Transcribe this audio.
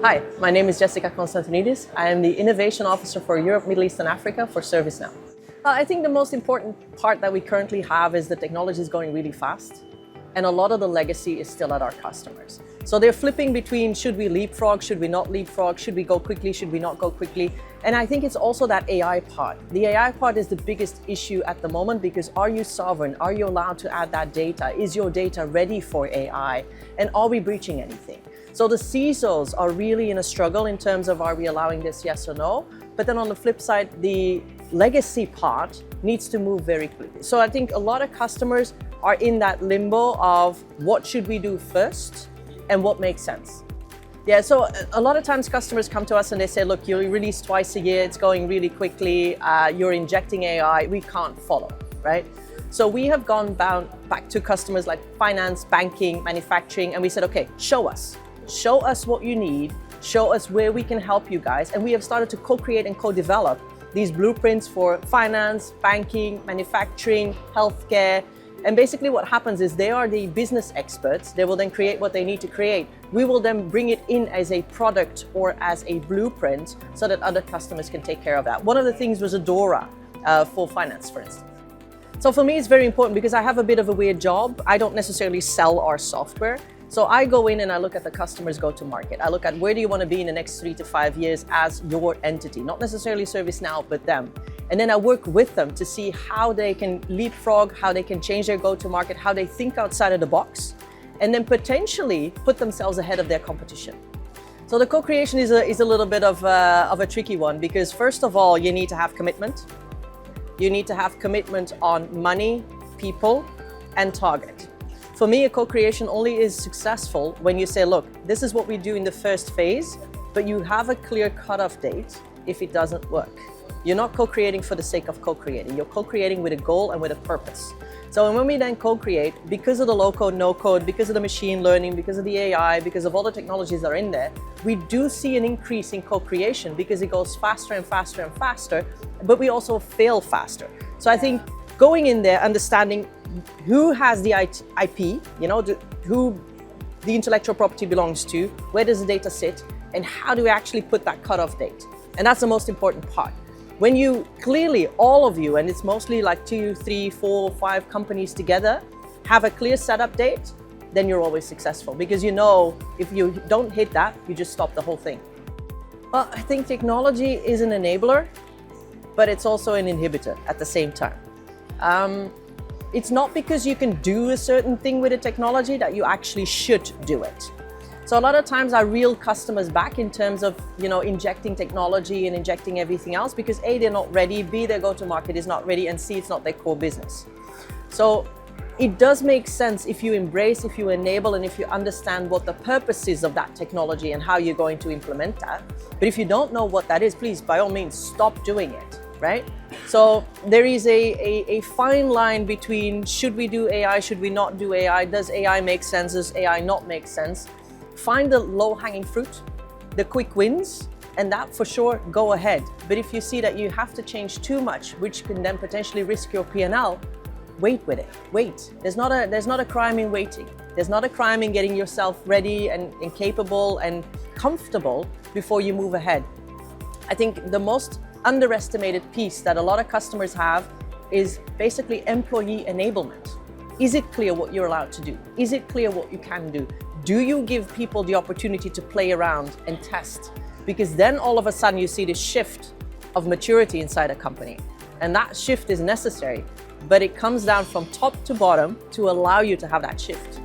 Hi, my name is Jessica Constantinidis. I am the Innovation Officer for Europe, Middle East and Africa for ServiceNow. I think the most important part that we currently have is the technology is going really fast and a lot of the legacy is still at our customers. So they're flipping between should we leapfrog, should we not leapfrog, should we go quickly, should we not go quickly? And I think it's also that AI part. The AI part is the biggest issue at the moment because are you sovereign? Are you allowed to add that data? Is your data ready for AI? And are we breaching anything? So the CISOs are really in a struggle in terms of are we allowing this, yes or no? But then on the flip side, the legacy part needs to move very quickly. So I think a lot of customers are in that limbo of what should we do first and what makes sense. Yeah, so a lot of times customers come to us and they say, look, you release twice a year, it's going really quickly, you're injecting AI, we can't follow, right? So we have gone back to customers like finance, banking, manufacturing, and we said, okay, show us what you need, show us where we can help you guys. And we have started to co-create and co-develop these blueprints for finance, banking, manufacturing, healthcare. And basically what happens is they are the business experts. They will then create what they need to create. We will then bring it in as a product or as a blueprint so that other customers can take care of that. One of the things was Adora for finance, for instance. So for me, it's very important because I have a bit of a weird job. I don't necessarily sell our software. So I go in and I look at the customer's go-to-market. I look at where do you want to be in the next 3 to 5 years as your entity, not necessarily ServiceNow, but them. And then I work with them to see how they can leapfrog, how they can change their go-to-market, how they think outside of the box, and then potentially put themselves ahead of their competition. So the co-creation is a little bit of a tricky one because first of all, you need to have commitment. You need to have commitment on money, people, and target. For me, a co-creation only is successful when you say, look, this is what we do in the first phase, but you have a clear cutoff date if it doesn't work. You're not co-creating for the sake of co-creating. You're co-creating with a goal and with a purpose. So when we then co-create, because of the low-code, no-code, because of the machine learning, because of the AI, because of all the technologies that are in there, we do see an increase in co-creation because it goes faster and faster and faster, but we also fail faster. So I think going in there, understanding who has the IP, who the intellectual property belongs to, where does the data sit, and how do we actually put that cutoff date? And that's the most important part. When you clearly, all of you, and it's mostly like 2, 3, 4, 5 companies together, have a clear setup date, then you're always successful because you know if you don't hit that, you just stop the whole thing. Well, I think technology is an enabler, but it's also an inhibitor at the same time. It's not because you can do a certain thing with a technology that you actually should do it. So a lot of times I reel customers back in terms of, injecting technology and injecting everything else because A, they're not ready, B, their go-to-market is not ready, and C, it's not their core business. So it does make sense if you embrace, if you enable, and if you understand what the purpose is of that technology and how you're going to implement that. But if you don't know what that is, please, by all means, stop doing it. Right? So there is a fine line between should we do AI, should we not do AI, does AI make sense, does AI not make sense? Find the low-hanging fruit, the quick wins, and that for sure, go ahead. But if you see that you have to change too much, which can then potentially risk your P&L, wait with it, wait. There's not a crime in waiting. There's not a crime in getting yourself ready and capable and comfortable before you move ahead. I think the most underestimated piece that a lot of customers have is basically employee enablement. Is it clear what you're allowed to do? Is it clear what you can do? Do you give people the opportunity to play around and test? Because then all of a sudden you see this shift of maturity inside a company. And that shift is necessary, but it comes down from top to bottom to allow you to have that shift.